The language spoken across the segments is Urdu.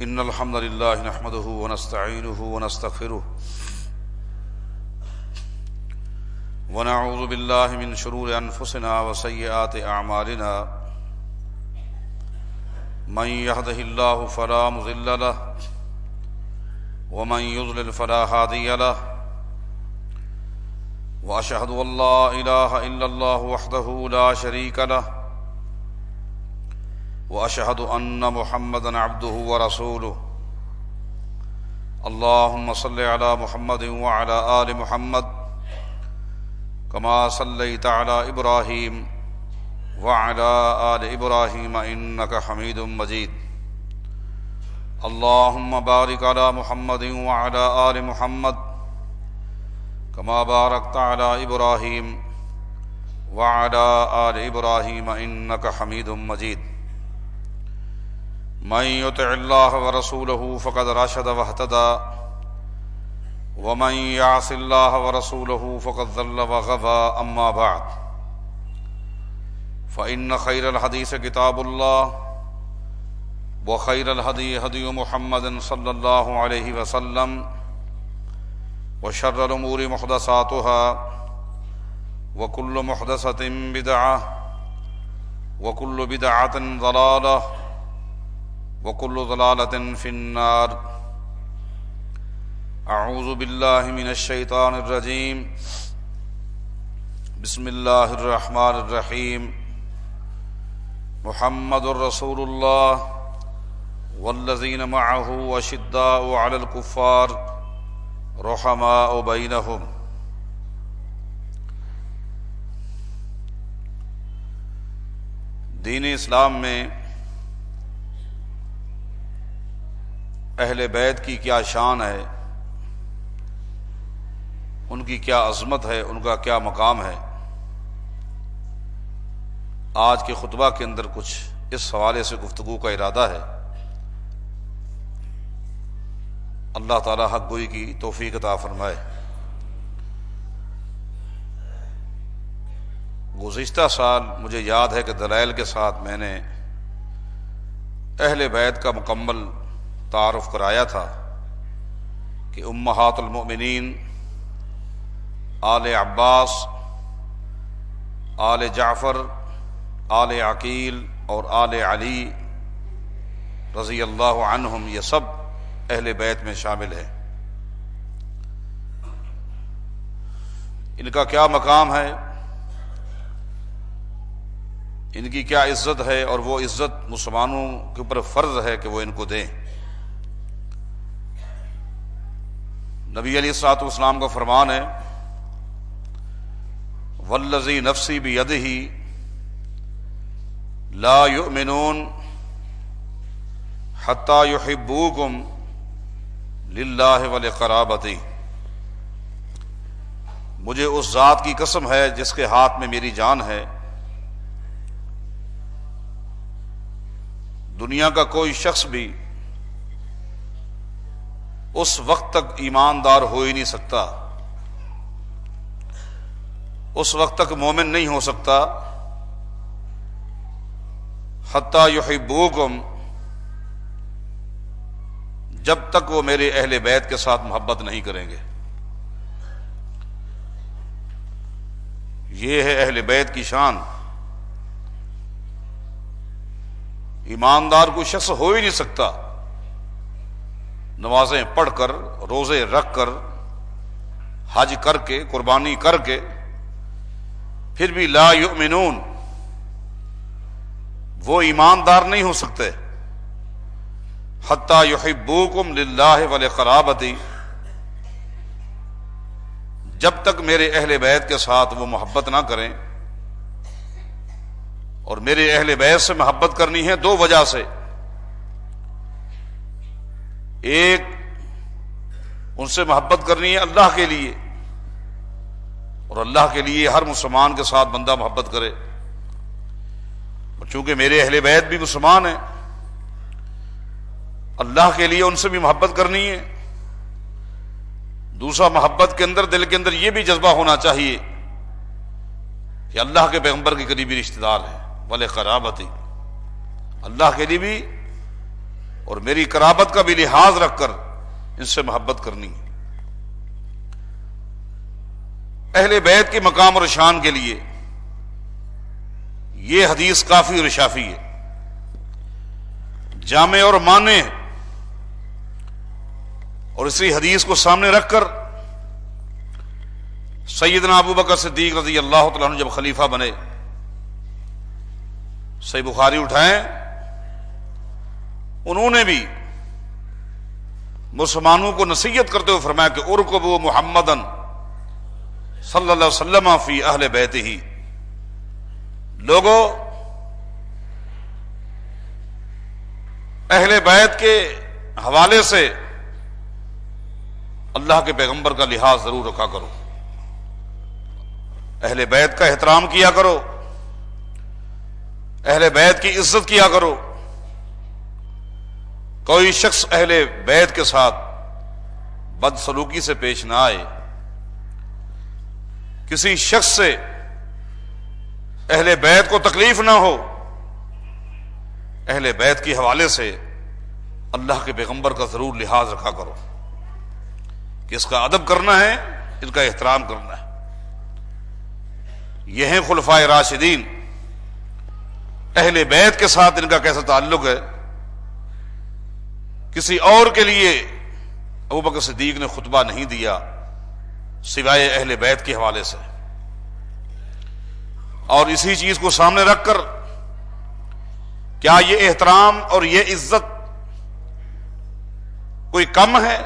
إن الحمد لله نحمده ونستعينه ونستغفره ونعوذ بالله من شرور أنفسنا وسيئات أعمالنا من يهده الله فلا مضل له ومن يضلل فلا هادي له وأشهد أن لا إله إلا الله وحده لا شريك له وأشهد أن محمدًا عبده ورسوله اللهم صل على محمد وعلى آل محمد كما صليت على إبراهيم وعلى آل إبراهيم إنك حميد مجيد اللهم بارك على محمد وعلى آل محمد كما باركت على إبراهيم وعلى آل إبراهيم إنك حميد مجيد من يطع الله ورسوله فقد رشد واهتدى ومن يعص الله ورسوله فقد ضل وغوى أما بعد فإن خير الحديث كتاب الله وخير الهدي هدي محمد صلى الله عليه وسلم وشر الأمور محدثاتها وكل محدثة بدعة وكل بدعة ضلالة وكل ضلالة في النار أعوذ بالله من الشيطان الرجيم بسم الله الرحمن الرحيم محمد رسول الله والذين معه أشداء على الكفار رحماء بينهم دین اسلام میں اہل بیت کی کیا شان ہے، ان کی کیا عظمت ہے، ان کا کیا مقام ہے، آج کے خطبہ کے اندر کچھ اس حوالے سے گفتگو کا ارادہ ہے۔ اللہ تعالی حق گوئی کی توفیق عطا فرمائے۔ گزشتہ سال مجھے یاد ہے کہ دلائل کے ساتھ میں نے اہل بیت کا مکمل تعارف کرایا تھا کہ امہات المؤمنین آل عباس، آل جعفر، آل عقیل اور آل علی رضی اللہ عنہم یہ سب اہل بیت میں شامل ہیں۔ ان کا کیا مقام ہے، ان کی کیا عزت ہے، اور وہ عزت مسلمانوں کے اوپر فرض ہے کہ وہ ان کو دیں۔ نبی علیہ الصلوۃ والسلام کا فرمان ہے والذی نفسی بیدہ لا یؤمنون حتی یحبوکم للہ ولقرابتی، مجھے اس ذات کی قسم ہے جس کے ہاتھ میں میری جان ہے، دنیا کا کوئی شخص بھی اس وقت تک ایماندار ہو ہی نہیں سکتا، اس وقت تک مومن نہیں ہو سکتا حتی یحبوکم، جب تک وہ میرے اہل بیت کے ساتھ محبت نہیں کریں گے۔ یہ ہے اہل بیت کی شان۔ ایماندار کوئی شخص ہو ہی نہیں سکتا نمازیں پڑھ کر، روزے رکھ کر، حج کر کے، قربانی کر کے، پھر بھی لا یؤمنون، وہ ایماندار نہیں ہو سکتے حتی یحبوکم للہ ولقرابتی، جب تک میرے اہل بیت کے ساتھ وہ محبت نہ کریں۔ اور میرے اہل بیت سے محبت کرنی ہے دو وجہ سے، ایک ان سے محبت کرنی ہے اللہ کے لیے، اور اللہ کے لیے ہر مسلمان کے ساتھ بندہ محبت کرے، اور چونکہ میرے اہل بیت بھی مسلمان ہیں، اللہ کے لیے ان سے بھی محبت کرنی ہے۔ دوسرا، محبت کے اندر، دل کے اندر یہ بھی جذبہ ہونا چاہیے کہ اللہ کے پیغمبر کے قریبی رشتہ دار ہیں، ولقرابتی، اللہ کے لیے بھی اور میری قرابت کا بھی لحاظ رکھ کر ان سے محبت کرنی ہے۔ اہل بیت کے مقام اور شان کے لیے یہ حدیث کافی اور شافی ہے، جامع اور مانع ہے، اور اسی حدیث کو سامنے رکھ کر سیدنا ابو بکر صدیق رضی اللہ تعالیٰ عنہ جب خلیفہ بنے، صحیح بخاری اٹھائیں، انہوں نے بھی مسلمانوں کو نصیحت کرتے ہوئے فرمایا کہ ارکبوا محمدًا صلی اللہ علیہ وسلم فی اہل بیتہ، لوگوں اہل بیت کے حوالے سے اللہ کے پیغمبر کا لحاظ ضرور رکھا کرو، اہل بیت کا احترام کیا کرو، اہل بیت کی عزت کیا کرو۔ کوئی شخص اہل بیت کے ساتھ بدسلوکی سے پیش نہ آئے، کسی شخص سے اہل بیت کو تکلیف نہ ہو، اہل بیت کے حوالے سے اللہ کے پیغمبر کا ضرور لحاظ رکھا کرو کہ اس کا ادب کرنا ہے، ان کا احترام کرنا ہے۔ یہ ہیں خلفائے راشدین، اہل بیت کے ساتھ ان کا کیسا تعلق ہے۔ کسی اور کے لیے ابوبکر صدیق نے خطبہ نہیں دیا سوائے اہل بیت کے حوالے سے، اور اسی چیز کو سامنے رکھ کر کیا یہ احترام اور یہ عزت کوئی کم ہے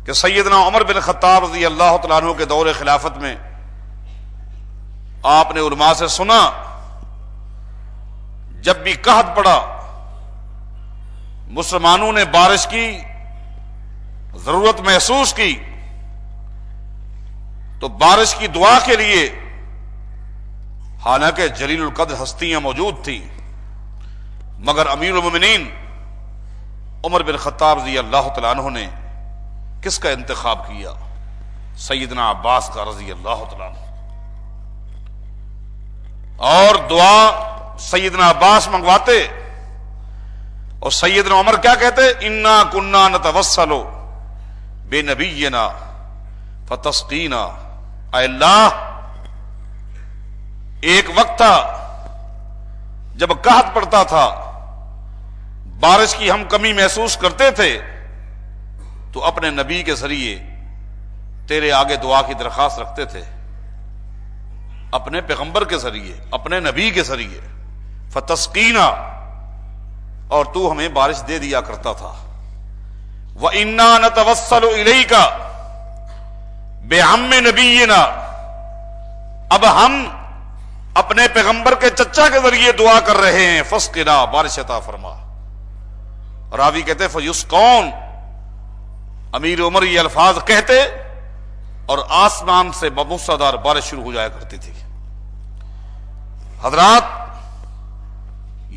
کہ سیدنا عمر بن خطاب رضی اللہ تعالیٰ عنہ کے دور خلافت میں آپ نے علماء سے سنا، جب بھی قحط پڑا، مسلمانوں نے بارش کی ضرورت محسوس کی، تو بارش کی دعا کے لیے حالانکہ جلیل القدر ہستیاں موجود تھیں، مگر امیر المومنین عمر بن خطاب رضی اللہ تعالیٰ عنہ نے کس کا انتخاب کیا؟ سیدنا عباس کا رضی اللہ تعالیٰ عنہ، اور دعا سیدنا عباس منگواتے، اور سیدنا عمر کیا کہتے؟ انا کنا نتوسل بنبینا فتسقینا، اے اللہ ایک وقت تھا جب قحط پڑتا تھا، بارش کی ہم کمی محسوس کرتے تھے، تو اپنے نبی کے ذریعے تیرے آگے دعا کی درخواست رکھتے تھے، اپنے پیغمبر کے ذریعے، اپنے نبی کے ذریعے، فتسقینا، اور تو ہمیں بارش دے دیا کرتا تھا۔ وَإِنَّا نَتَوَسَّلُ إِلَيْكَ بِعَمِّ نَبِيِّنَا، اب ہم اپنے پیغمبر کے چچا کے ذریعے دعا کر رہے ہیں، فَاسْقِنَا، بارش عطا فرما۔ راوی کہتے فَيُسْقَوْنَ، امیر عمر یہ الفاظ کہتے اور آسمان سے بموسلادھار بارش شروع ہو جایا کرتی تھی۔ حضرات،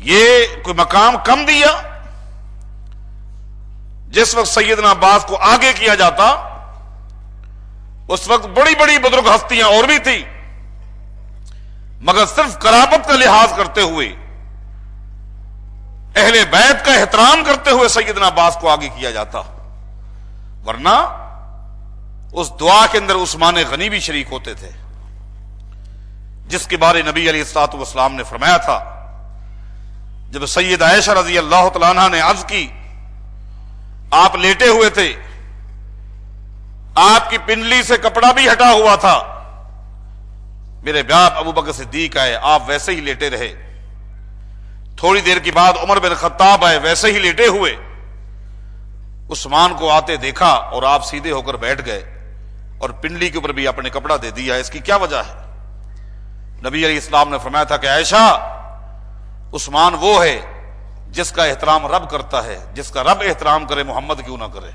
یہ کوئی مقام کم دیا؟ جس وقت سیدنا عباس کو آگے کیا جاتا، اس وقت بڑی بڑی بزرگ ہستیاں اور بھی تھی، مگر صرف قرابت کا لحاظ کرتے ہوئے، اہل بیت کا احترام کرتے ہوئے سیدنا عباس کو آگے کیا جاتا، ورنہ اس دعا کے اندر عثمان غنی بھی شریک ہوتے تھے، جس کے بارے نبی علیہ الصلوۃ والسلام نے فرمایا تھا، جب سید عائشہ رضی اللہ تعالیٰ عنہ نے عرض کی، آپ لیٹے ہوئے تھے، آپ کی پنڈلی سے کپڑا بھی ہٹا ہوا تھا، میرے باپ ابو بکر صدیق آئے، آپ ویسے ہی لیٹے رہے، تھوڑی دیر کے بعد عمر بن خطاب آئے، ویسے ہی لیٹے ہوئے، عثمان کو آتے دیکھا اور آپ سیدھے ہو کر بیٹھ گئے اور پنڈلی کے اوپر بھی اپنے کپڑا دے دیا، اس کی کیا وجہ ہے؟ نبی علیہ السلام نے فرمایا تھا کہ عائشہ، عثمان وہ ہے جس کا احترام رب کرتا ہے، جس کا رب احترام کرے محمد کیوں نہ کرے،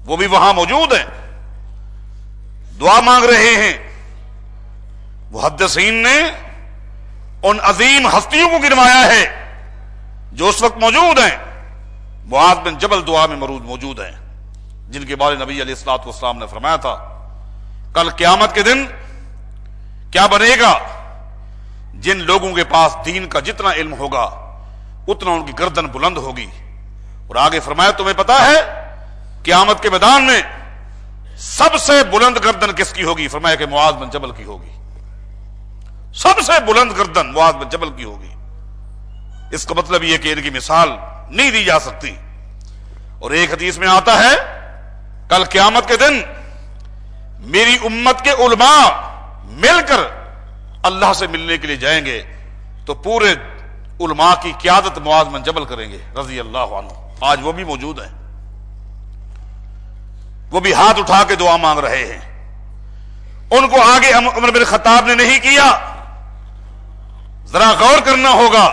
وہ بھی وہاں موجود ہیں، دعا مانگ رہے ہیں۔ محدثین نے ان عظیم ہستیوں کو گنوایا ہے جو اس وقت موجود ہیں، معاذ بن جبل دعا میں موجود ہیں، جن کے بارے نبی علیہ الصلوۃ والسلام نے فرمایا تھا کل قیامت کے دن کیا بنے گا؟ جن لوگوں کے پاس دین کا جتنا علم ہوگا اتنا ان کی گردن بلند ہوگی. اور آگے فرمایا تمہیں پتا ہے قیامت کے میدان میں سب سے بلند گردن کس کی ہوگی؟ فرمایا کہ معاذ بن جبل کی ہوگی. سب سے بلند گردن معاذ بن جبل کی ہوگی. اس کا مطلب یہ کہ ان کی مثال نہیں دی جا سکتی. اور ایک حدیث میں آتا ہے کل قیامت کے دن میری امت کے علماء مل کر اللہ سے ملنے کے لیے جائیں گے تو پورے علماء کی قیادت معاذ بن جبل کریں گے رضی اللہ عنہ. آج وہ بھی موجود ہیں، وہ بھی ہاتھ اٹھا کے دعا مانگ رہے ہیں. ان کو آگے عمر بن خطاب نے نہیں کیا. ذرا غور کرنا ہوگا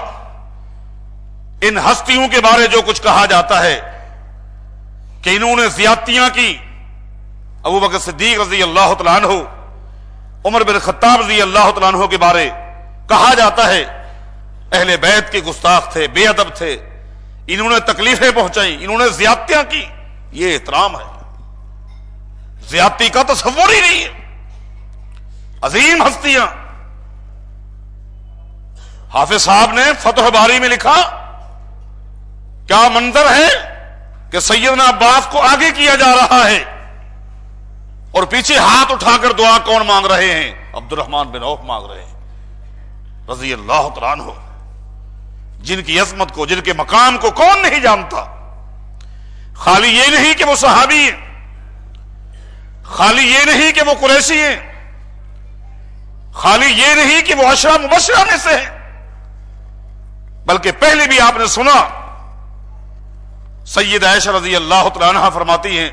ان ہستیوں کے بارے جو کچھ کہا جاتا ہے کہ انہوں نے زیادتیاں کی. ابو بکر صدیق رضی اللہ تعالیٰ عنہ، عمر بن خطاب رضی اللہ تعالیٰ عنہ کے بارے کہا جاتا ہے اہل بیت کے گستاخ تھے، بے ادب تھے، انہوں نے تکلیفیں پہنچائیں، انہوں نے زیادتیاں کی. یہ احترام ہے، زیادتی کا تصور ہی نہیں ہے. عظیم ہستیاں. حافظ صاحب نے فتح باری میں لکھا کیا منظر ہے کہ سیدنا عباس کو آگے کیا جا رہا ہے اور پیچھے ہاتھ اٹھا کر دعا کون مانگ رہے ہیں؟ عبد الرحمن بن عوف مانگ رہے ہیں رضی اللہ تعالیٰ عنہ، جن کی عظمت کو، جن کے مقام کو کون نہیں جانتا. خالی یہ نہیں کہ وہ صحابی ہیں، خالی یہ نہیں کہ وہ قریشی ہیں، خالی یہ نہیں کہ وہ عشرہ مبشرہ میں سے ہیں، بلکہ پہلے بھی آپ نے سنا سید عائشہ رضی اللہ تعالیٰ عنہ فرماتی ہیں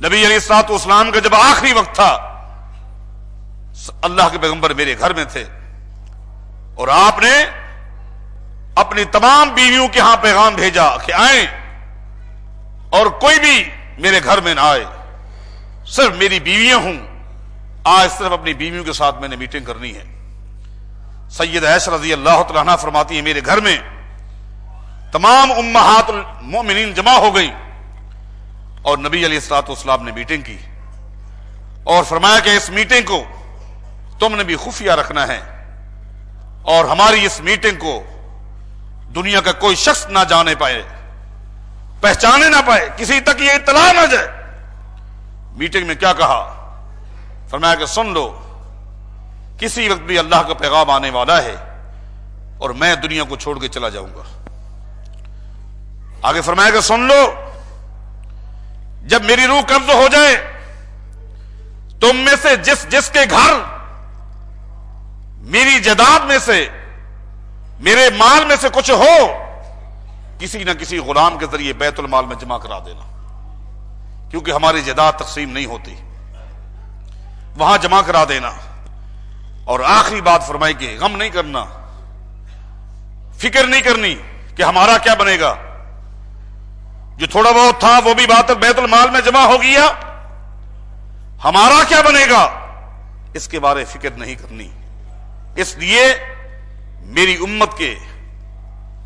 نبی علیہ الصلوۃ والسلام کا جب آخری وقت تھا اللہ کے پیغمبر میرے گھر میں تھے اور آپ نے اپنی تمام بیویوں کے ہاں پیغام بھیجا کہ آئیں اور کوئی بھی میرے گھر میں نہ آئے، صرف میری بیویاں ہوں. آج صرف اپنی بیویوں کے ساتھ میں نے میٹنگ کرنی ہے. سید عائشہ رضی اللہ تعالیٰ عنہ فرماتی ہے میرے گھر میں تمام امہات المؤمنین جمع ہو گئی اور نبی علیہ الصلوۃ والسلام نے میٹنگ کی اور فرمایا کہ اس میٹنگ کو تم نے بھی خفیہ رکھنا ہے اور ہماری اس میٹنگ کو دنیا کا کوئی شخص نہ جانے پائے، پہچانے نہ پائے، کسی تک یہ اطلاع نہ جائے. میٹنگ میں کیا کہا؟ فرمایا کہ سن لو کسی وقت بھی اللہ کا پیغام آنے والا ہے اور میں دنیا کو چھوڑ کے چلا جاؤں گا. آگے فرمایا کہ سن لو جب میری روح قبض ہو جائے تم میں سے جس جس کے گھر میری جائیداد میں سے، میرے مال میں سے کچھ ہو، کسی نہ کسی غلام کے ذریعے بیت المال میں جمع کرا دینا، کیونکہ ہماری جائیداد تقسیم نہیں ہوتی، وہاں جمع کرا دینا. اور آخری بات فرمائی کہ غم نہیں کرنا، فکر نہیں کرنی کہ ہمارا کیا بنے گا، جو تھوڑا بہت تھا وہ بھی بات بیت المال میں جمع ہو گیا، ہمارا کیا بنے گا اس کے بارے فکر نہیں کرنی. اس لیے میری امت کے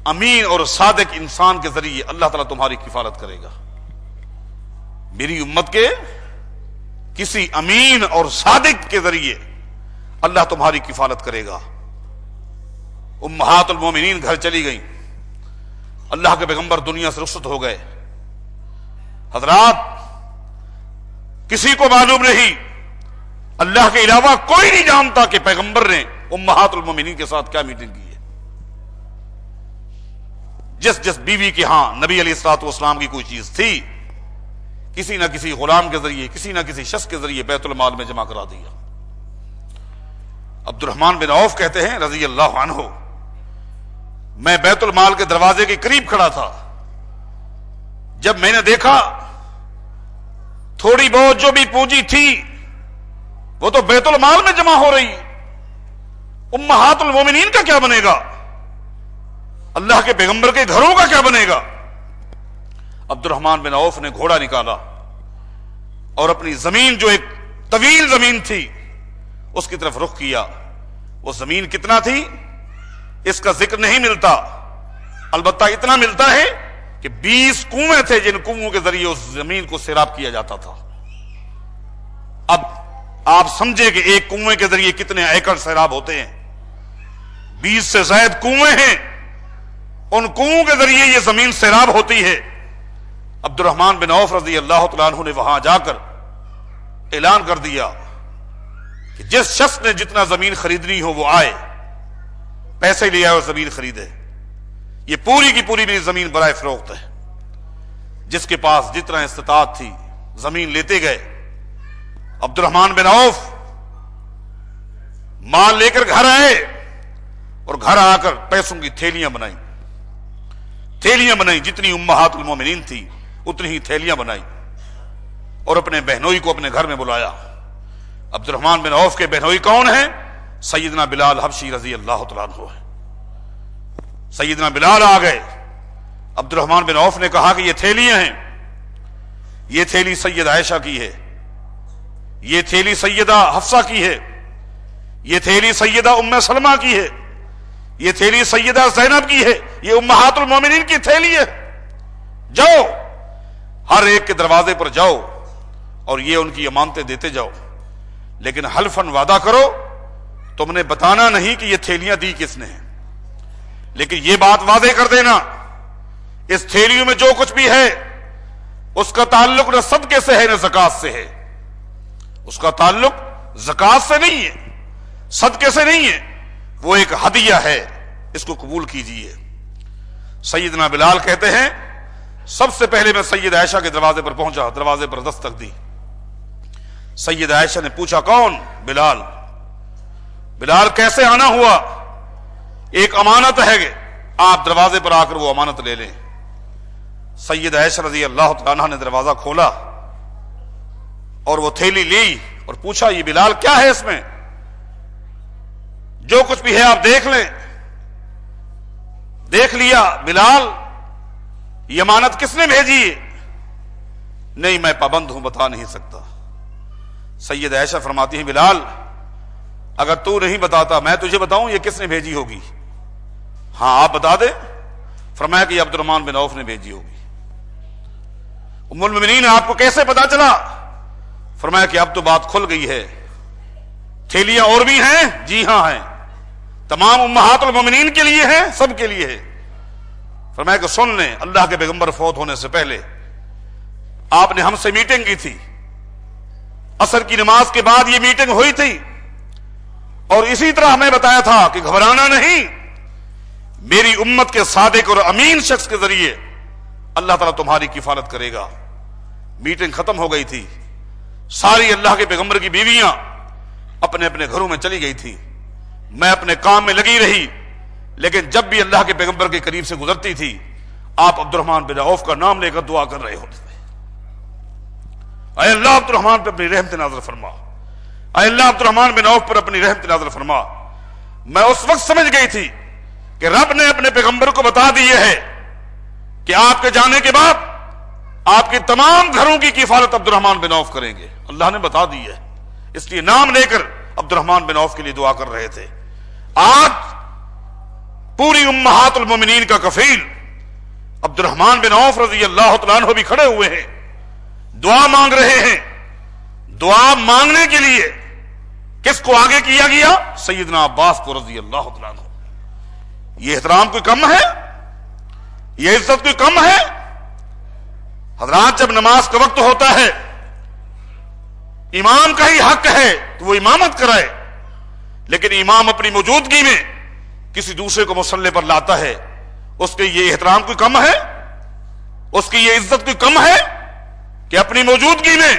امین اور صادق انسان کے ذریعے اللہ تعالیٰ تمہاری کفالت کرے گا. میری امت کے کسی امین اور صادق کے ذریعے اللہ تمہاری کفالت کرے گا. امہات المومنین گھر چلی گئیں، اللہ کے پیغمبر دنیا سے رخصت ہو گئے. حضرات کسی کو معلوم نہیں، اللہ کے علاوہ کوئی نہیں جانتا کہ پیغمبر نے امہات المومنین کے ساتھ کیا میٹنگ کی ہے. جس جس بیوی کے ہاں نبی علیہ الصلوۃ والسلام کی کوئی چیز تھی، کسی نہ کسی غلام کے ذریعے، کسی نہ کسی شخص کے ذریعے بیت المال میں جمع کرا دیا. عبد الرحمن بن عوف کہتے ہیں رضی اللہ عنہ، میں بیت المال کے دروازے کے قریب کھڑا تھا، جب میں نے دیکھا تھوڑی بہت جو بھی پونجی تھی وہ تو بیت المال میں جمع ہو رہی، امہات المومنین کا کیا بنے گا، اللہ کے پیغمبر کے گھروں کا کیا بنے گا. عبد الرحمن بن عوف نے گھوڑا نکالا اور اپنی زمین جو ایک طویل زمین تھی اس کی طرف رخ کیا. وہ زمین کتنا تھی اس کا ذکر نہیں ملتا، البتہ اتنا ملتا ہے کہ 20 کنویں تھے جن کنووں کے ذریعے اس زمین کو سیراب کیا جاتا تھا. اب آپ سمجھے کہ ایک کنویں کے ذریعے کتنے ایکڑ سیراب ہوتے ہیں. 20 سے زائد کنویں ہیں ان کنویں کے ذریعے یہ زمین سیراب ہوتی ہے۔ عبد الرحمن بن عوف رضی اللہ تعالیٰ عنہ نے وہاں جا کر اعلان کر دیا کہ جس شخص نے جتنا زمین خریدنی ہو وہ آئے، پیسے لے آئے اور زمین خریدے، یہ پوری کی پوری میری زمین برائے فروخت ہے۔ جس کے پاس جتنا استطاعت تھی زمین لیتے گئے۔ عبد الرحمن بن عوف مال لے کر گھر آئے اور گھر آ کر پیسوں کی تھیلیاں بنائیں، جتنی امہات المومنین تھی اتنی ہی تھیلیاں بنائیں، اور اپنے بہنوئی کو اپنے گھر میں بلایا۔ عبد الرحمن بن عوف کے بہنوئی کون ہیں؟ سیدنا بلال حبشی رضی اللہ تعالیٰ عنہ ہے۔ سیدنا بلال آ گئے۔ عبد الرحمن بن عوف نے کہا کہ یہ تھیلیاں ہیں، یہ تھیلی سید عائشہ کی ہے، یہ تھیلی سیدہ حفصہ کی ہے، یہ تھیلی سیدہ ام سلمہ کی ہے، یہ تھیلی سیدہ زینب کی ہے، یہ امہات المومنین کی تھیلی ہے۔ جاؤ ہر ایک کے دروازے پر جاؤ اور یہ ان کی امانتیں دیتے جاؤ، لیکن حلفاً وعدہ کرو تم نے بتانا نہیں کہ یہ تھیلیاں دی کس نے ہیں، لیکن یہ بات واضح کر دینا اس تھیلیوں میں جو کچھ بھی ہے اس کا تعلق نہ صدقے سے ہے نہ زکات سے ہے، اس کا تعلق زکات سے نہیں ہے، صدقے سے نہیں ہے، وہ ایک ہدیہ ہے، اس کو قبول کیجئے۔ سیدنا بلال کہتے ہیں سب سے پہلے میں سید عائشہ کے دروازے پر پہنچا، دروازے پر دستک دی۔ سید عائشہ نے پوچھا کون؟ بلال۔ بلال کیسے آنا ہوا؟ ایک امانت ہے کہ آپ دروازے پر آ کر وہ امانت لے لیں۔ سید عائشہ رضی اللہ تعالیٰ عنہ نے دروازہ کھولا اور وہ تھیلی لی اور پوچھا یہ بلال کیا ہے اس میں؟ جو کچھ بھی ہے آپ دیکھ لیں۔ دیکھ لیا بلال، یہ امانت کس نے بھیجی؟ نہیں میں پابند ہوں، بتا نہیں سکتا۔ سید عائشہ فرماتی ہیں بلال اگر تو نہیں بتاتا میں تجھے بتاؤں یہ کس نے بھیجی ہوگی؟ ہاں آپ بتا دیں۔ فرمایا کہ عبد الرحمن بن عوف نے بھیجی ہوگی۔ ام المؤمنین آپ کو کیسے پتا چلا؟ فرمایا کہ اب تو بات کھل گئی ہے، تھیلیاں اور بھی ہیں؟ جی ہاں ہیں، تمام امہات المؤمنین کے لیے ہیں، سب کے لیے ہے۔ فرمایا کہ سن لیں، اللہ کے پیغمبر فوت ہونے سے پہلے آپ نے ہم سے میٹنگ کی تھی، عصر کی نماز کے بعد یہ میٹنگ ہوئی تھی، اور اسی طرح ہمیں بتایا تھا کہ گھبرانا نہیں، میری امت کے صادق اور امین شخص کے ذریعے اللہ تعالیٰ تمہاری کفالت کرے گا۔ میٹنگ ختم ہو گئی تھی، ساری اللہ کے پیغمبر کی بیویاں اپنے اپنے گھروں میں چلی گئی تھی، میں اپنے کام میں لگی رہی، لیکن جب بھی اللہ کے پیغمبر کے قریب سے گزرتی تھی آپ عبد الرحمن بن عوف کا نام لے کر دعا کر رہے ہوتے تھے، اے اللہ عبد الرحمن پہ اپنی رحمت نازل فرما، اے اللہ عبد الرحمن بن عوف پر اپنی رحمت نازل فرما۔ میں اس وقت سمجھ گئی تھی کہ رب نے اپنے پیغمبر کو بتا دیے ہے کہ آپ کے جانے کے بعد آپ کے تمام گھروں کی کفالت عبد الرحمن بن عوف کریں گے، اللہ نے بتا دی ہے، اس لیے نام لے کر عبد الرحمن بن عوف کے لیے دعا کر رہے تھے۔ آج پوری امہات المومنین کا کفیل عبد الرحمن بن عوف رضی اللہ تعالیٰ عنہ بھی کھڑے ہوئے ہیں، دعا مانگ رہے ہیں۔ دعا مانگنے کے لیے کس کو آگے کیا گیا؟ سیدنا عباس کو رضی اللہ تعالیٰ عنہ۔ یہ احترام کوئی کم ہے؟ یہ عزت کوئی کم ہے؟ حضرات جب نماز کا وقت ہوتا ہے امام کا ہی حق ہے کہ وہ امامت کرائے، لیکن امام اپنی موجودگی میں کسی دوسرے کو مصلی پر لاتا ہے، اس کے یہ احترام کوئی کم ہے؟ اس کی یہ عزت کوئی کم ہے کہ اپنی موجودگی میں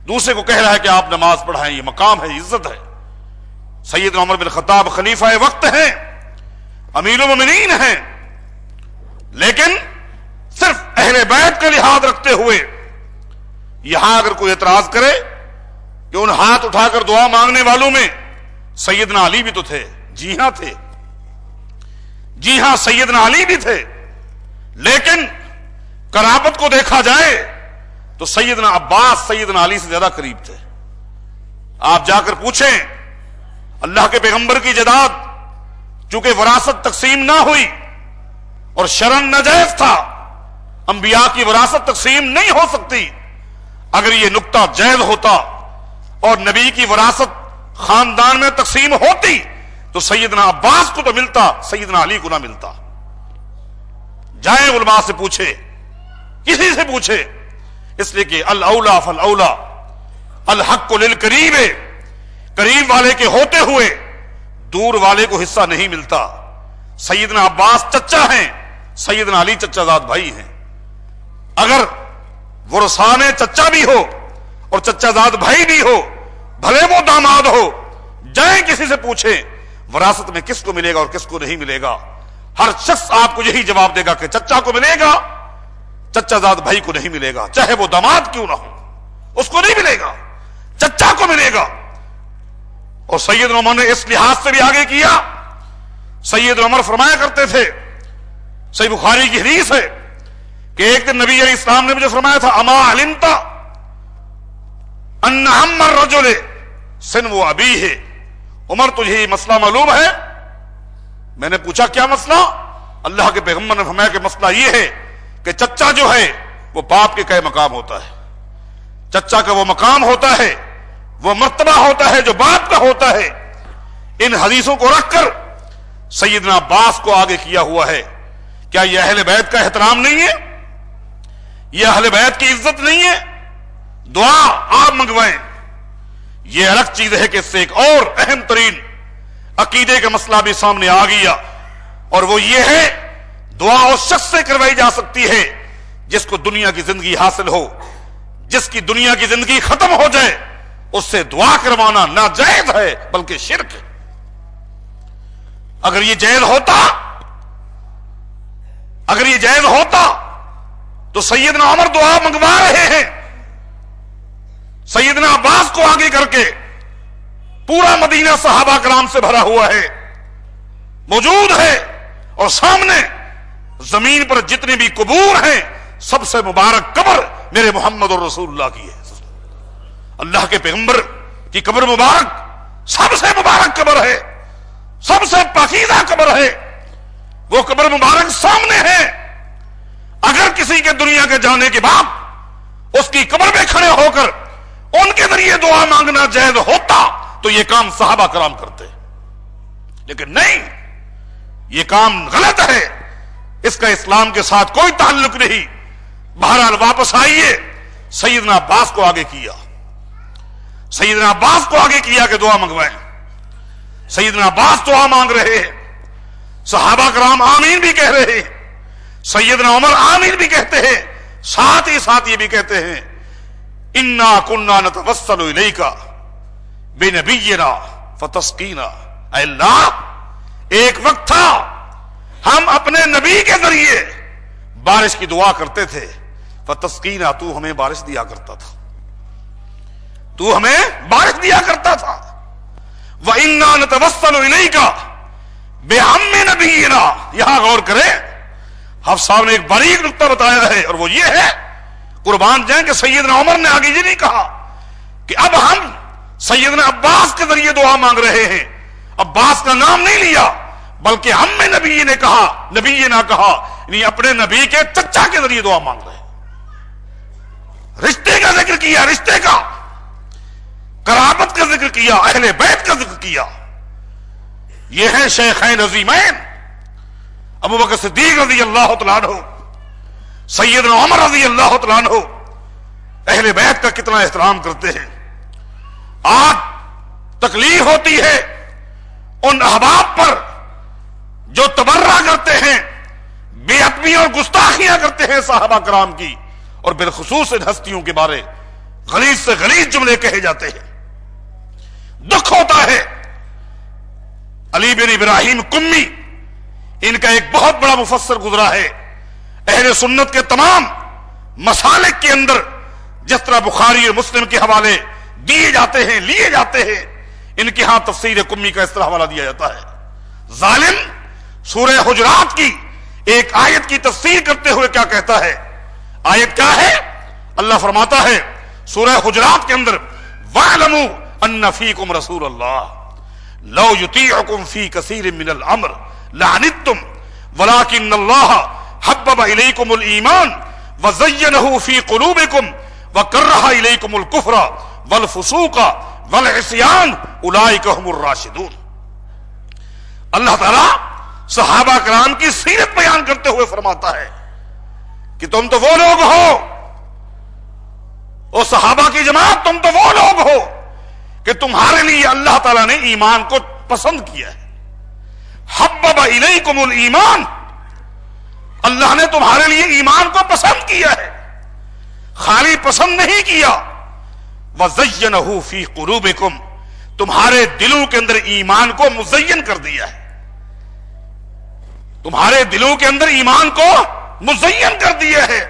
دوسرے کو کہہ رہا ہے کہ آپ نماز پڑھائیں؟ یہ مقام ہے، یہ عزت ہے۔ سیدنا عمر بن خطاب خلیفہ وقت ہیں، امیر المومنین ہیں، لیکن صرف اہل بیت کا لحاظ رکھتے ہوئے یہاں اگر کوئی اعتراض کرے کہ ان ہاتھ اٹھا کر دعا مانگنے والوں میں سیدنا علی بھی تو تھے، جی ہاں تھے، جی ہاں سیدنا علی بھی تھے، لیکن قرابت کو دیکھا جائے تو سیدنا عباس سیدنا علی سے زیادہ قریب تھے۔ آپ جا کر پوچھیں، اللہ کے پیغمبر کی جداد چونکہ وراثت تقسیم نہ ہوئی اور شرعاً ناجائز تھا، انبیاء کی وراثت تقسیم نہیں ہو سکتی، اگر یہ نقطہ جائز ہوتا اور نبی کی وراثت خاندان میں تقسیم ہوتی تو سیدنا عباس کو تو ملتا، سیدنا علی کو نہ ملتا۔ جائیں علماء سے پوچھے، کسی سے پوچھے، اس لیے کہ الاولا فالاولا الحق للقریب، قریب والے کے ہوتے ہوئے دور والے کو حصہ نہیں ملتا۔ سیدنا عباس چچا ہیں، سیدنا علی چچا زاد بھائی ہیں۔ اگر ورثہ میں چچا بھی ہو اور چچا زاد بھائی بھی ہو، بھلے وہ داماد ہو، جائیں کسی سے پوچھیں وراثت میں کس کو ملے گا اور کس کو نہیں ملے گا۔ ہر شخص آپ کو یہی جواب دے گا کہ چچا کو ملے گا، چچا زاد بھائی کو نہیں ملے گا، چاہے وہ داماد کیوں نہ ہو، اس کو نہیں ملے گا، چچا کو ملے گا۔ اور سیدنا عمر نے اس لحاظ سے بھی آگے کیا۔ سیدنا عمر فرمایا کرتے تھے، صحیح بخاری کی حدیث ہے کہ ایک دن نبی علیہ السلام نے مجھے فرمایا تھا، اما علمت ان عم الرجل سنو ابیہ، عمر تجھے یہ مسئلہ معلوم ہے؟ میں نے پوچھا کیا مسئلہ؟ اللہ کے پیغمبر نے فرمایا کہ مسئلہ یہ ہے کہ چچا جو ہے وہ باپ کے کئی مقام ہوتا ہے، چچا کا وہ مقام ہوتا ہے، وہ مرتبہ ہوتا ہے جو باپ کا ہوتا ہے۔ ان حدیثوں کو رکھ کر سیدنا عباس کو آگے کیا ہوا ہے۔ کیا یہ اہل بیت کا احترام نہیں ہے؟ یہ اہل بیت کی عزت نہیں ہے؟ دعا آپ منگوائیں۔ یہ الگ چیز ہے کہ اس سے ایک اور اہم ترین عقیدے کا مسئلہ بھی سامنے آ گیا، اور وہ یہ ہے دعا اس شخص سے کروائی جا سکتی ہے جس کو دنیا کی زندگی حاصل ہو، جس کی دنیا کی زندگی ختم ہو جائے، اس سے دعا کروانا ناجائز ہے بلکہ شرک ہے۔ اگر یہ جائز ہوتا تو سیدنا عمر دعا منگوا رہے ہیں، سیدنا عباس کو آگے کر کے پورا مدینہ صحابہ کرام سے بھرا ہوا ہے، موجود ہے، اور سامنے زمین پر جتنے بھی قبور ہیں سب سے مبارک قبر میرے محمد رسول اللہ کی ہے۔ اللہ کے پیغمبر کی قبر مبارک سب سے مبارک قبر ہے، سب سے پاکیزہ قبر ہے، وہ قبر مبارک سامنے ہے۔ اگر کسی کے دنیا کے جانے کے بعد اس کی قبر میں کھڑے ہو کر ان کے ذریعے دعا مانگنا جائز ہوتا تو یہ کام صحابہ کرام کرتے، لیکن نہیں، یہ کام غلط ہے، اس کا اسلام کے ساتھ کوئی تعلق نہیں۔ بہرحال واپس آئیے، سیدنا عباس کو آگے کیا، سیدنا عباس کو آگے کیا کہ دعا منگوائیں۔ سیدنا عباس دعا مانگ رہے ہیں، صحابہ کرام آمین بھی کہہ رہے ہیں، سیدنا عمر آمین بھی کہتے ہیں، ساتھ ہی ساتھ یہ بھی کہتے ہیں، انا کننا نتوسل الیک بنبینا فتسقینا۔ اے اللہ، ایک وقت تھا ہم اپنے نبی کے ذریعے بارش کی دعا کرتے تھے، فتسقینا، تو ہمیں بارش دیا کرتا تھا، تو ہمیں بارش دیا کرتا تھا۔ وَإِنَّا نَتَوَسَّلُ إِلَيْكَ بِعَمِّ نَبِيِّنَا۔ یہاں غور کریں، حفص صاحب نے ایک باریک نقطہ بتایا ہے، اور وہ یہ ہے، قربان جائیں کہ سیدنا عمر نے آگے یہ نہیں کہا کہ اب ہم سیدنا عباس کے ذریعے دعا مانگ رہے ہیں، عباس کا نام نہیں لیا، بلکہ ہم میں نبی نے کہا، نبی نہ کہا، یعنی اپنے نبی کے چچا کے ذریعے دعا مانگ رہے ہیں۔ رشتے کا ذکر کیا، رشتے کا، قرابت کا ذکر کیا، اہل بیت کا ذکر کیا۔ یہ ہیں شیخین عظیمین، ابو بکر صدیق رضی اللہ تعالیٰ عنہ، سیدنا عمر رضی اللہ تعالیٰ عنہ، اہل بیت کا کتنا احترام کرتے ہیں۔ آج تکلیف ہوتی ہے ان احباب پر جو تبرہ کرتے ہیں، بے ادبی اور گستاخیاں کرتے ہیں صحابہ کرام کی، اور بالخصوص ان ہستیوں کے بارے غلیظ سے غلیظ جملے کہے جاتے ہیں۔ دکھ ہوتا ہے۔ علی بن ابراہیم قمی، ان کا ایک بہت بڑا مفسر گزرا ہے، اہل سنت کے تمام مسالک کے اندر جس طرح بخاری اور مسلم کے حوالے دیے جاتے ہیں، لیے جاتے ہیں، ان کے ہاں تفسیر قمی کا اس طرح حوالہ دیا جاتا ہے۔ ظالم سورہ حجرات کی ایک آیت کی تفسیر کرتے ہوئے کیا کہتا ہے؟ آیت کیا ہے؟ اللہ فرماتا ہے سورہ حجرات کے اندر، وَاعْلَمُوا أَنَّ فِيكُمْ رَسُولَ اللَّهِ لَوْ يُطِيعُكُمْ فِي كَثِيرٍ مِّنَ الْأَمْرِ لَعَنِتُّمْ وَلَكِنَّ اللَّهَ حَبَّبَ إِلَيْكُمُ الْإِيمَانَ وَزَيَّنَهُ فِي قُلُوبِكُمْ وَكَرَّهَ إِلَيْكُمُ الْكُفْرَ وَالْفُسُوقَ وَالْعِصْيَانَ أُولَٰئِكَ هُمُ الرَّاشِدُونَ۔ اللہ تعالیٰ صحابہ کرام کی سیرت بیان کرتے ہوئے فرماتا ہے کہ تم تو وہ لوگ ہو، اور صحابہ کی جماعت تم تو وہ لوگ ہو کہ تمہارے لیے اللہ تعالیٰ نے ایمان کو پسند کیا ہے۔ حبب الیکم الایمان، اللہ نے تمہارے لیے ایمان کو پسند کیا ہے، خالی پسند نہیں کیا، وزینہ فی قلوبکم، تمہارے دلوں کے اندر ایمان کو مزین کر دیا ہے، تمہارے دلوں کے اندر ایمان کو مزین کر دیا ہے۔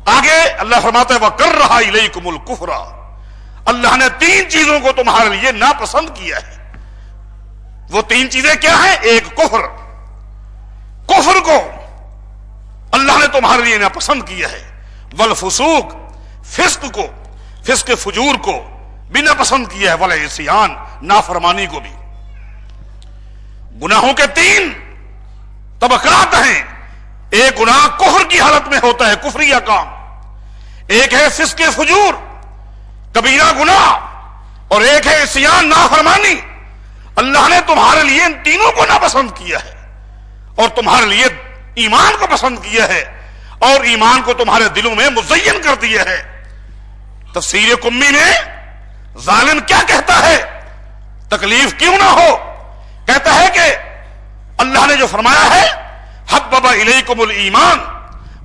آگے اللہ فرماتا ہے وَكَرَّهَ إِلَيْكُمُ الْكُفْرَ، اللہ نے 3 چیزوں کو تمہارے لیے ناپسند کیا ہے۔ وہ 3 چیزیں کیا ہیں؟ ایک کفر کو اللہ نے تمہارے لیے ناپسند کیا ہے، والفسوق، فسق فجور کو بھی ناپسند کیا ہے، والعصیان، نافرمانی کو بھی۔ گناہوں کے 3 طبقات ہیں، ایک گناہ کفر کی حالت میں ہوتا ہے، کفریہ کام، ایک ہے فسق فجور، کبیرہ گناہ، اور ایک ہے عصیان، نافرمانی۔ اللہ نے تمہارے لیے ان تینوں کو ناپسند کیا ہے اور تمہارے لیے ایمان کو پسند کیا ہے اور ایمان کو تمہارے دلوں میں مزین کر دیا ہے۔ تفسیر قمی میں ظالم کیا کہتا ہے؟ تکلیف کیوں نہ ہو، کہتا ہے کہ اللہ نے جو فرمایا ہے حبب الیکم الایمان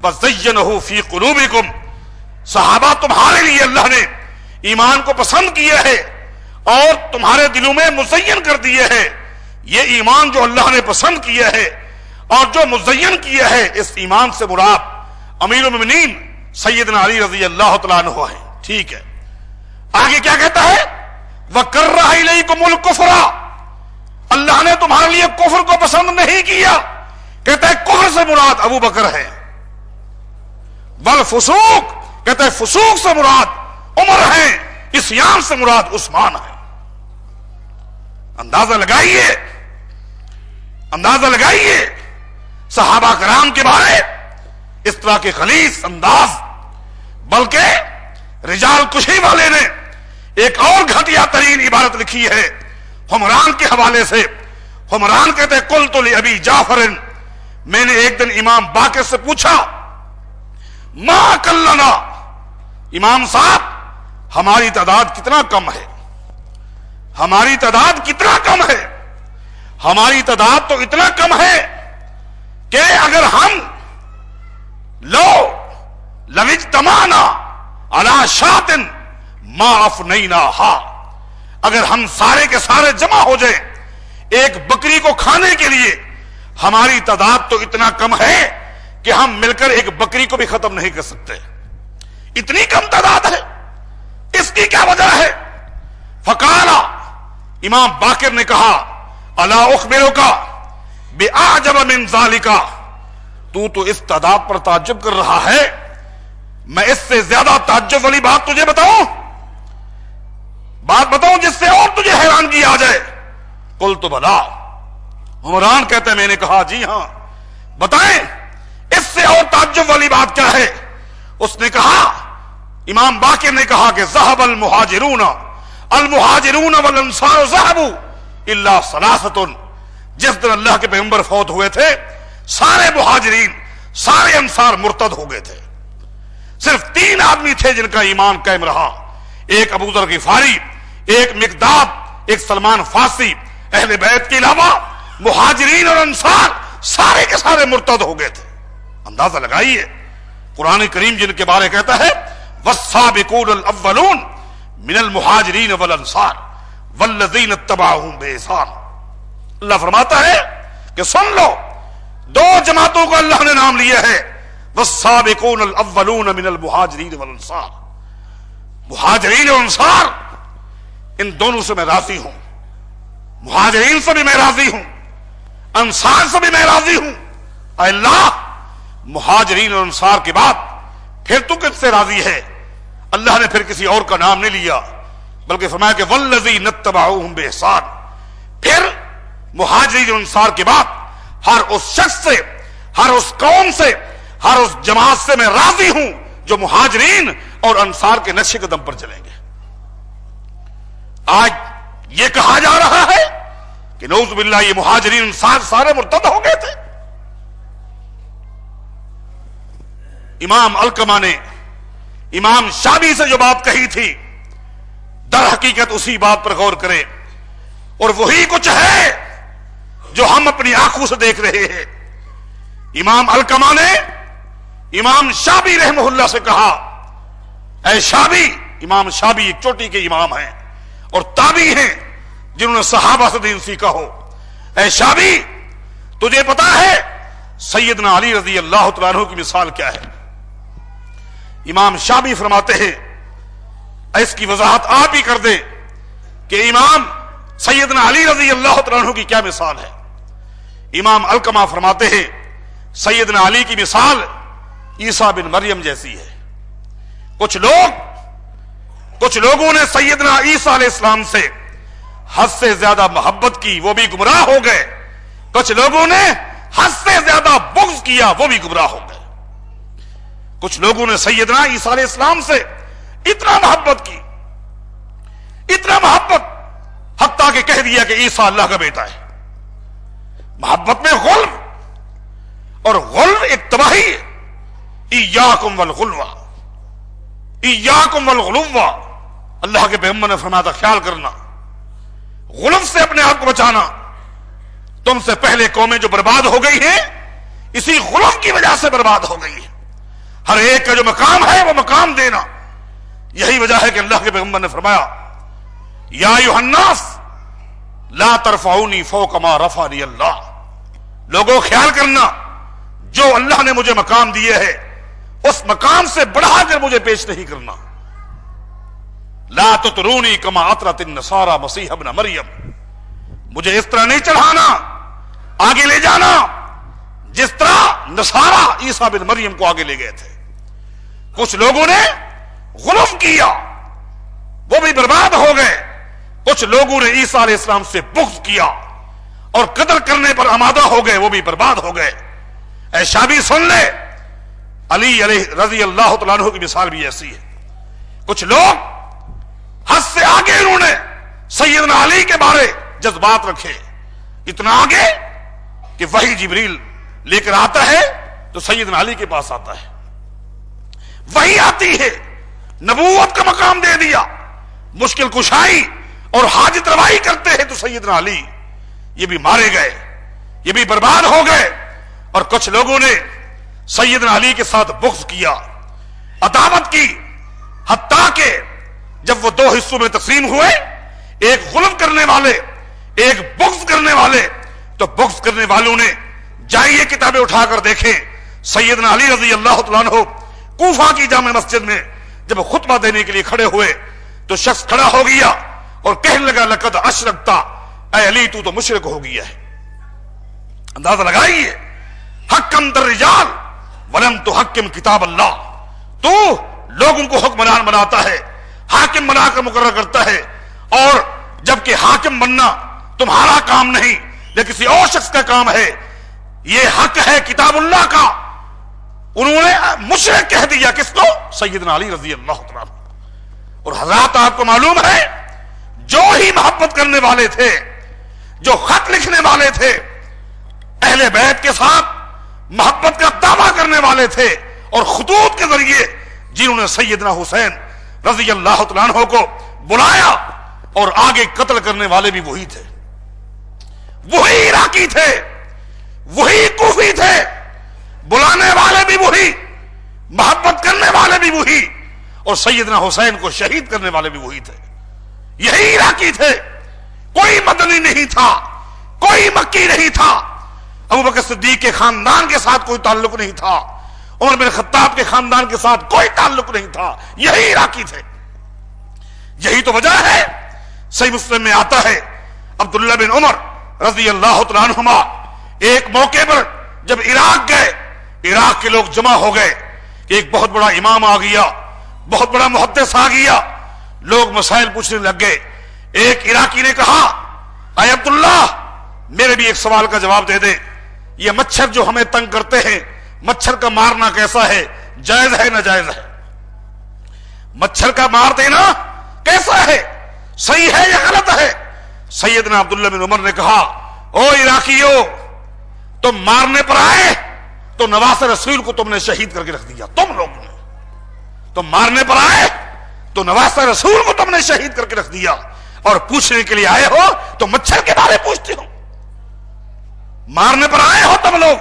وزینہ فی قلوبکم، صحابہ تمہارے لیے اللہ نے ایمان کو پسند کیا ہے اور تمہارے دلوں میں مزین کر دیا ہے۔ یہ ایمان جو اللہ نے پسند کیا ہے اور جو مزین کیا ہے، اس ایمان سے مراد امیر المومنین سیدنا علی رضی اللہ تعالیٰ عنہ ہے۔ ٹھیک ہے، آگے کیا کہتا ہے؟ وَكَرَّهَ إِلَيْكُمُ الْكُفْرَ، اللہ نے تمہارے لیے کفر کو پسند نہیں کیا، کہتا ہے کفر سے مراد ابو بکر ہے، والفسوق، کہتا ہے فسوق سے مراد عمر ہے، عصیان سے مراد عثمان ہے۔ اندازہ لگائیے صحابہ کرام کے بارے اس طرح کے خلیص انداز، بلکہ رجال کشی والے نے ایک اور گھٹیا ترین عبارت لکھی ہے حمران کے حوالے سے۔ حمران کہتے ہیں قلت لأبی جعفر، میں نے ایک دن امام باقر سے پوچھا ما کلنا، امام صاحب ہماری تعداد کتنا کم ہے، ہماری تعداد کتنا کم ہے، ہماری تعداد تو اتنا کم ہے کہ اگر ہم لو اجتمعنا علی شاۃ ما افنیناہا، اگر ہم سارے کے سارے جمع ہو جائیں ایک بکری کو کھانے کے لیے، ہماری تعداد تو اتنا کم ہے کہ ہم مل کر ایک بکری کو بھی ختم نہیں کر سکتے، اتنی کم تعداد ہے۔ اس کی کیا وجہ ہے؟ فقال، امام باقر نے کہا الا اخبرک باعجب من ذالک، تو اس تعداد پر تعجب کر رہا ہے، میں اس سے زیادہ تعجب والی بات تجھے بتاؤں جس سے اور تجھے حیرانگی آ جائے؟ قلت بلا، عمران کہتے ہیں میں نے کہا جی ہاں بتائیں، اس سے اور تعجب والی بات کیا ہے؟ اس نے کہا، امام باقر نے کہا کہ ذهب المہاجرون والانصار ذهبوا الا ثلاثۃ، جس دن اللہ کے پیغمبر فوت ہوئے تھے سارے مہاجرین سارے انصار مرتد ہو گئے تھے، صرف 3 آدمی تھے جن کا ایمان قائم رہا، ایک ابو ذر غفاری، ایک مقداد، ایک سلمان فارسی۔ اہل بیت کے علاوہ مہاجرین اور انصار سارے کے سارے مرتد ہو گئے تھے۔ اندازہ لگائیے، قرآن کریم جن کے بارے کہتا ہے والسابقون الاولون من المہاجرین والانصار والذین اتبعوہم بإحسان، اللہ فرماتا ہے کہ سن لو 2 جماعتوں کو اللہ نے نام لیا ہے، والسابقون الاولون من المہاجرین والانصار، مہاجرین اور انصار، ان دونوں سے میں راضی ہوں، مہاجرین سے بھی میں راضی ہوں، انصار سے بھی میں راضی ہوں۔ اے اللہ، مہاجرین اور انصار کے بعد پھر تو کس سے راضی ہے؟ اللہ نے پھر کسی اور کا نام نہیں لیا بلکہ فرمایا کہ والذین اتبعوہم بإحسان، پھر مہاجرین اور انصار کے بعد ہر اس شخص سے، ہر اس قوم سے، ہر اس جماعت سے میں راضی ہوں جو مہاجرین اور انصار کے نقش قدم پر چلیں گے۔ آج یہ کہا جا رہا ہے کہ نعوذ باللہ یہ مہاجرین سارے مرتد ہو گئے تھے. امام علقمہ نے امام شابی سے جو بات کہی تھی در حقیقت اسی بات پر غور کرے، اور وہی کچھ ہے جو ہم اپنی آنکھوں سے دیکھ رہے ہیں. امام علقمہ نے امام شابی رحمہ اللہ سے کہا، اے شابی، امام شابی ایک چوٹی کے امام ہیں اور تابعی ہیں جنہوں نے صحابہ سے دین سیکھا ہو، اے شابی تجھے پتا ہے سیدنا علی رضی اللہ تعالیٰ عنہ کی مثال کیا ہے؟ امام شابی فرماتے ہیں اس کی وضاحت آپ ہی کر دیں کہ امام سیدنا علی رضی اللہ تعالیٰ عنہ کی کیا مثال ہے. امام علقمہ فرماتے ہیں سیدنا علی کی مثال عیسیٰ بن مریم جیسی ہے. کچھ لوگوں نے سیدنا عیسیٰ علیہ السلام سے حد سے زیادہ محبت کی، وہ بھی گمراہ ہو گئے. کچھ لوگوں نے حد سے زیادہ بغض کیا، وہ بھی گمراہ ہو گئے. کچھ لوگوں نے سیدنا عیسیٰ علیہ السلام سے اتنا محبت کی، اتنا محبت، حتیٰ کہ کہہ دیا کہ عیسیٰ اللہ کا بیٹا ہے. محبت میں غلو، اور غلو ایک تباہی ہے. ایاکم والغلو، ایاکم والغلو، اللہ کے پیغمبر نے فرمایا تھا خیال کرنا، غلو سے اپنے آپ کو بچانا. تم سے پہلے قومیں جو برباد ہو گئی ہیں اسی غلو کی وجہ سے برباد ہو گئی ہیں. ہر ایک کا جو مقام ہے وہ مقام دینا. یہی وجہ ہے کہ اللہ کے پیغمبر نے فرمایا یا ایھا الناس لا ترفعونی فوق ما رفعنی اللہ، لوگوں خیال کرنا جو اللہ نے مجھے مقام دیے ہے اس مقام سے بڑھا کر مجھے پیش نہیں کرنا. لا تطرونی کما اطرت النصارى مسیح ابن مریم، مجھے اس طرح نہیں چڑھانا، آگے لے جانا جس طرح نصارہ عیسیٰ بن مریم کو آگے لے گئے تھے. کچھ لوگوں نے غلو کیا، وہ بھی برباد ہو گئے. کچھ لوگوں نے عیسیٰ علیہ السلام سے بغض کیا اور قتل کرنے پر آمادہ ہو گئے، وہ بھی برباد ہو گئے. اے شابی سن لے، علی علیہ رضی اللہ تعالیٰ عنہ کی مثال بھی ایسی ہے. کچھ لوگ حد سے آگے انہوں نے سیدنا علی کے بارے جذبات رکھے، اتنا آگے کہ وحی جبریل لے کر آتا ہے تو سیدنا علی کے پاس آتا ہے، وحی آتی ہے، نبوت کا مقام دے دیا، مشکل کشائی اور حاجت روائی کرتے ہیں تو سیدنا علی یہ بھی مارے گئے، یہ بھی برباد ہو گئے. اور کچھ لوگوں نے سیدنا علی کے ساتھ بغض کیا، عداوت کی، حتیٰ کہ جب وہ دو حصوں میں تقسیم ہوئے، ایک غلو کرنے والے ایک بغض کرنے والے، تو بغض کرنے والوں نے جائیے کتابیں اٹھا کر دیکھیں سیدنا علی رضی اللہ تعالیٰ عنہ کوفہ کی جامع مسجد میں جب خطبہ دینے کے لیے کھڑے ہوئے تو شخص کھڑا ہو گیا اور کہنے لگا لقد اشرکتا، اے علی تو مشرک ہو گیا ہے. اندازہ لگائیے، حکمت الرجال ولم تحکم کتاب اللہ، تو لوگوں کو حکمران بناتا ہے، حاکم بنا کر مقرر کرتا ہے، اور جبکہ حاکم بننا تمہارا کام نہیں یہ کسی اور شخص کا کام ہے، یہ حق ہے کتاب اللہ کا. انہوں نے مشرک کہہ دیا کس کو؟ سیدنا علی رضی اللہ تعالیٰ. اور حضرات آپ کو معلوم ہے جو ہی محبت کرنے والے تھے، جو خط لکھنے والے تھے، اہل بیت کے ساتھ محبت کا دعویٰ کرنے والے تھے، اور خطوط کے ذریعے جنہوں نے سیدنا حسین رضی اللہ تعالیٰ عنہ کو بلایا اور آگے قتل کرنے والے بھی وہی تھے، وہی عراقی تھے، وہی کوفی تھے، بلانے والے بھی وہی، محبت کرنے والے بھی وہی، اور سیدنا حسین کو شہید کرنے والے بھی وہی تھے. یہی عراقی تھے، کوئی مدنی نہیں تھا، کوئی مکی نہیں تھا. ابوبکر صدیق کے خاندان کے ساتھ کوئی تعلق نہیں تھا، عمر بن خطاب کے خاندان کے ساتھ کوئی تعلق نہیں تھا، یہی عراقی تھے. یہی تو وجہ ہے، صحیح مسلم میں آتا ہے عبداللہ بن عمر رضی اللہ تعالیٰ عنہما ایک موقع پر جب عراق گئے، عراق کے لوگ جمع ہو گئے کہ ایک بہت بڑا امام آ گیا، بہت بڑا محدث آ گیا. لوگ مسائل پوچھنے لگ گئے. ایک عراقی نے کہا اے عبداللہ میرے بھی ایک سوال کا جواب دے دے، یہ مچھر جو ہمیں تنگ کرتے ہیں، مچھر کا مارنا کیسا ہے، جائز ہے ناجائز ہے؟ مچھر کا مار دینا کیسا ہے، صحیح ہے یا غلط ہے؟ سیدنا عبداللہ بن عمر نے کہا او عراقیو، تم مارنے پر آئے تو نواس رسول کو تم نے شہید کر کے رکھ دیا. تم لوگوں نے، تم مارنے پر آئے تو نواس رسول کو تم نے شہید کر کے رکھ دیا، اور پوچھنے کے لیے آئے ہو تو مچھر کے بارے پوچھتے ہو. مارنے پر آئے ہو تم لوگ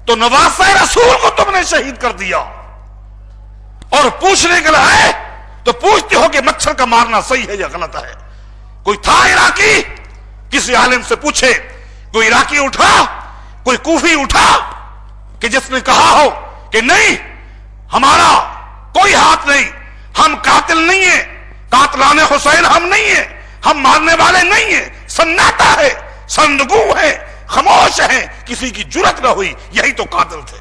تو نواس رسول کو تم نے شہید کر دیا، اور پوچھنے کے لیے آئے تو پوچھتے ہو کہ مچھر کا مارنا صحیح ہے یا غلط ہے. کوئی تھا عراقی، کسی عالم سے پوچھے. کوئی عراقی اٹھا، کوئی کوفی اٹھا کہ جس نے کہا ہو کہ نہیں، ہمارا کوئی ہاتھ نہیں، ہم قاتل نہیں ہیں، قاتلان حسین ہم نہیں ہیں، ہم مارنے والے نہیں ہیں، سناٹا ہے، سرنگو ہے، خاموش ہے، کسی کی جرت نہ ہوئی، یہی تو قاتل تھے.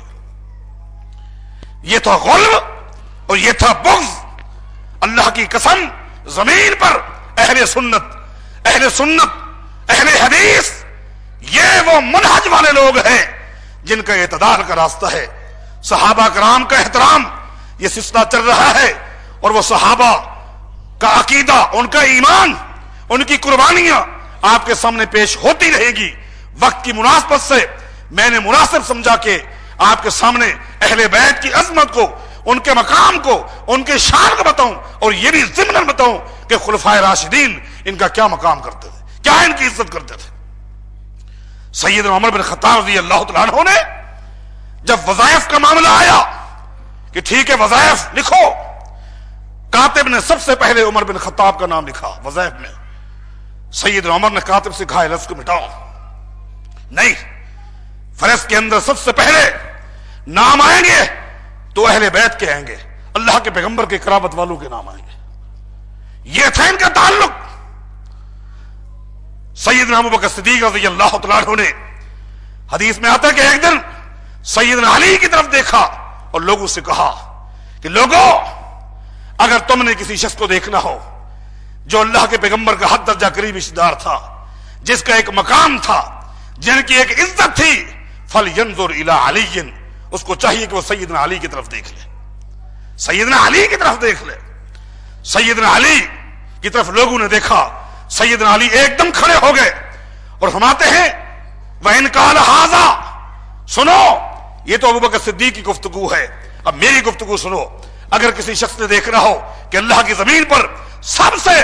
یہ تھا غلو اور یہ تھا بغض. اللہ کی قسم، زمین پر اہل سنت اہل حدیث یہ وہ منہج والے لوگ ہیں جن کا اعتدال کا راستہ ہے. صحابہ کرام کا احترام یہ سلسلہ چل رہا ہے، اور وہ صحابہ کا عقیدہ، ان کا ایمان، ان کی قربانیاں آپ کے سامنے پیش ہوتی رہے گی. وقت کی مناسبت سے میں نے مناسب سمجھا کہ آپ کے سامنے اہل بیت کی عظمت کو، ان کے مقام کو، ان کے شان کو بتاؤں، اور یہ بھی ضمن بتاؤں کہ خلفائے راشدین ان کا کیا مقام کرتے تھے، کیا ان کی عزت کرتے تھے. سیدنا عمر بن خطاب رضی اللہ تعالیٰ عنہ نے جب وظائف کا معاملہ آیا کہ ٹھیک ہے وظائف لکھو، کاتب نے سب سے پہلے عمر بن خطاب کا نام لکھا وظائف میں. سیدنا عمر نے کاتب سے کہا لفظ کو مٹاؤ. نہیں، فہرست کے اندر سب سے پہلے نام آئیں گے تو اہل بیت کے آئیں گے، اللہ کے پیغمبر کے قرابت والوں کے نام آئیں گے. یہ تھا ان کا تعلق. سیدنا ابو بکر صدیق رضی اللہ تعالیٰ عنہ نے، حدیث میں آتا ہے کہ ایک دن سیدنا علی کی طرف دیکھا اور لوگوں سے کہا کہ لوگوں، اگر تم نے کسی شخص کو دیکھنا ہو جو اللہ کے پیغمبر کا حد درجہ قریب رشتہ دار تھا، جس کا ایک مقام تھا، جن کی ایک عزت تھی، فَلْيَنْظُرْ إِلَىٰ عَلِيٍّ، اس کو چاہیے کہ وہ سیدنا علی کی طرف دیکھ لے، سیدنا علی کی طرف دیکھ لے. سیدنا علی کی طرف لوگوں نے دیکھا. سیدنا علی ایک دم کھڑے ہو گئے اور فرماتے ہیں وَإِنْ قَالَ هَذَا، سنو، یہ تو ابوبکر صدیق کی گفتگو ہے، اب میری گفتگو سنو. اگر کسی شخص نے دیکھنا ہو کہ اللہ کی زمین پر سب سے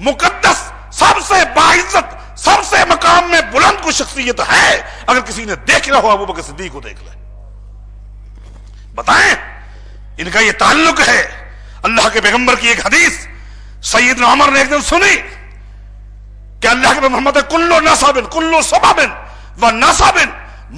مقدس، سب سے باعزت، سب سے مقام میں بلند کوئی شخصیت ہے، اگر کسی نے دیکھنا ہو ابوبکر صدیق کو دیکھ لے. بتائیں، ان کا یہ تعلق ہے. اللہ کے پیغمبر کی ایک حدیث سیدنا عمر نے ایک دن سنی کہ اللہ کے محمد کلو نصب کلو سبب و نصب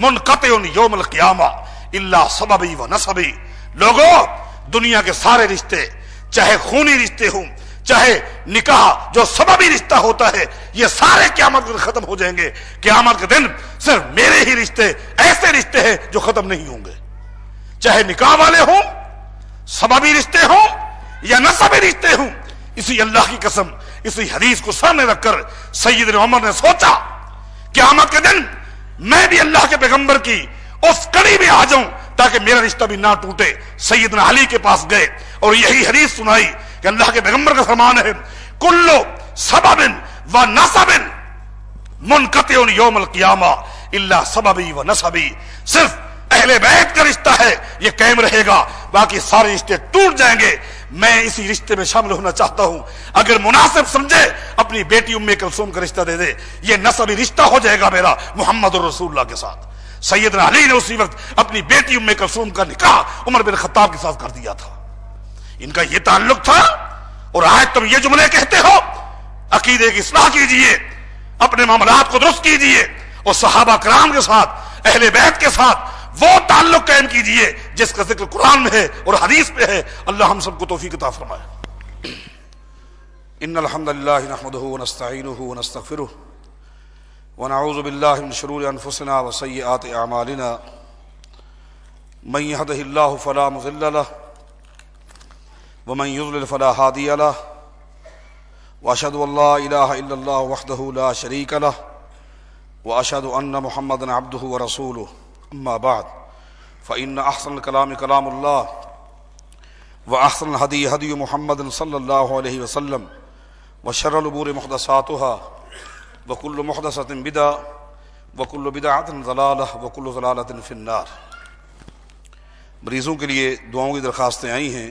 منقطع یوم القیامہ الا سببی و نصبی. لوگوں، دنیا کے سارے رشتے، چاہے خونی رشتے ہوں، چاہے نکاح جو سببی رشتہ ہوتا ہے، یہ سارے قیامت کے دن ختم ہو جائیں گے. قیامت کے دن صرف میرے ہی رشتے ایسے رشتے ہیں جو ختم نہیں ہوں گے، چاہے نکاح والے ہوں، سببی رشتے ہوں یا نسبی رشتے ہوں. اسی اللہ کی قسم، اسی حدیث کو سامنے رکھ کر سیدنا عمر نے سوچا قیامت کے دن میں بھی اللہ کے پیغمبر کی اس کڑی میں آ جاؤں تاکہ میرا رشتہ بھی نہ ٹوٹے. سیدنا علی کے پاس گئے اور یہی حدیث سنائی کہ اللہ کے پیغمبر کا فرمان ہے کلو سبب و نسب منقطع یوم القیامہ الا سببی و نسبی. صرف اہل بیت کا رشتہ ہے یہ قائم رہے گا، باقی سارے رشتے ٹوٹ جائیں گے. میں اسی رشتے میں شامل ہونا چاہتا ہوں. اگر مناسب سمجھے اپنی بیٹی ام کلثوم کا رشتہ دے دے، یہ نسبی رشتہ ہو جائے گا میرا محمد رسول اللہ کے ساتھ. سیدنا علی نے اسی وقت اپنی بیٹی ام کلثوم کا نکاح عمر بن خطاب کے ساتھ کر دیا تھا. ان کا یہ تعلق تھا. اور آج تم یہ جملے کہتے ہو عقیدے کی اصلاح کیجئے، اپنے معاملات کو درست کیجئے، اور صحابہ کرام کے ساتھ، اہل بیت کے ساتھ وہ تعلق قائم کیجئے جس کا ذکر قرآن میں ہے اور حدیث پہ ہے. اللہ ہم سب کو توفیق عطا فرمائے. ان الحمد للہ نحمده ونستعینه ونستغفره ونعوذ باللہ من شرور انفسنا وسیئات اعمالنا. من يهده الله فلا مضل له ومن يضلل فلا هادي له واشهد ان لا اله الا الله وحده لا شريك له واشهد ان محمدا عبده ورسوله. اما بعد فان احسن الكلام كلام الله واحسن الهدي هدي محمد صلى الله عليه وسلم وشر الامور محدثاتها وکل محدثۃ بدعہ وکل بدعۃ ضلالہ وکل ضلالۃ فی النار۔ مریضوں کے لیے دعاؤں کی درخواستیں آئی ہیں۔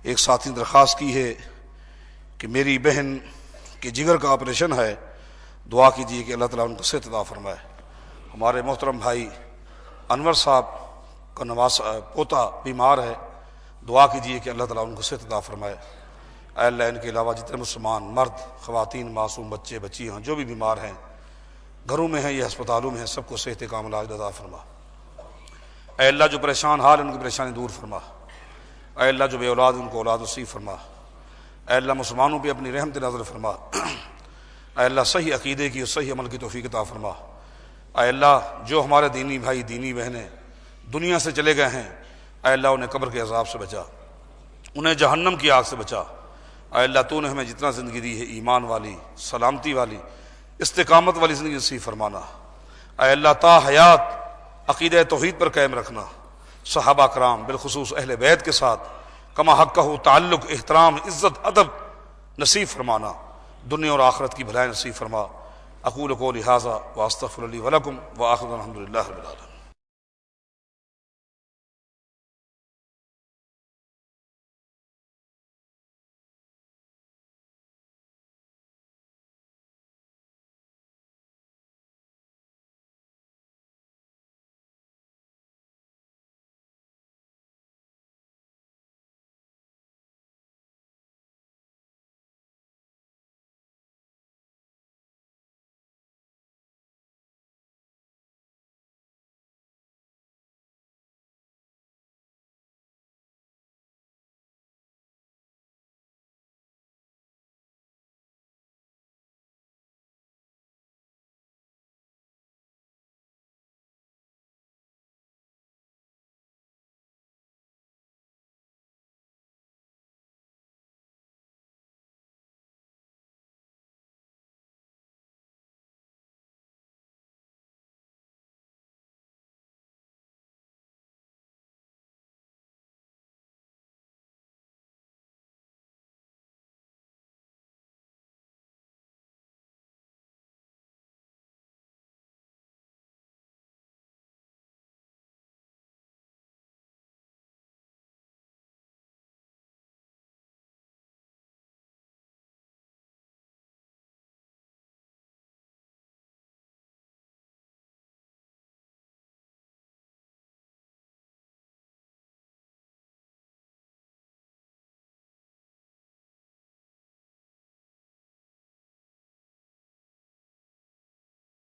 ایک ساتھی نے درخواست کی ہے کہ میری بہن کے جگر کا آپریشن ہے، دعا کیجیے کہ اللہ تعالیٰ ان کو صحت عطا فرمائے۔ ہمارے محترم بھائی انور صاحب کا پوتا بیمار ہے، دعا کیجیے کہ اللہ تعالیٰ ان کو صحت عطا فرمائے۔ اے اللہ ان کے علاوہ جتنے مسلمان مرد، خواتین، معصوم بچے بچیاں جو بھی بیمار ہیں، گھروں میں ہیں یا ہسپتالوں میں ہیں، سب کو صحت کامل عاجل عطا فرما۔ اے اللہ جو پریشان حال ان کی پریشانی دور فرما۔ اے اللہ جو بے اولاد ان کو اولاد نصیب فرما۔ اے اللہ مسلمانوں پہ اپنی رحمت نازل فرما۔ اے اللہ صحیح عقیدے کی اور صحیح عمل کی توفیق عطا فرما۔ اے اللہ جو ہمارے دینی بھائی دینی بہنیں دنیا سے چلے گئے ہیں، اے اللہ انہیں قبر کے عذاب سے بچا، انہیں جہنم کی آگ سے بچا۔ اے اللہ تو نے ہمیں جتنا زندگی دی ہے ایمان والی، سلامتی والی، استقامت والی زندگی نصیب فرمانا۔ اے اللہ تا حیات عقیدہ توحید پر قائم رکھنا، صحابہ کرام بالخصوص اہل بیت کے ساتھ کما حقہ تعلق، احترام، عزت، ادب نصیب فرمانا، دنیا اور آخرت کی بھلائی نصیب فرما۔ اقول قولی ھذا واستغفر لی ولکم وآخر الحمد للہ رب العالمین۔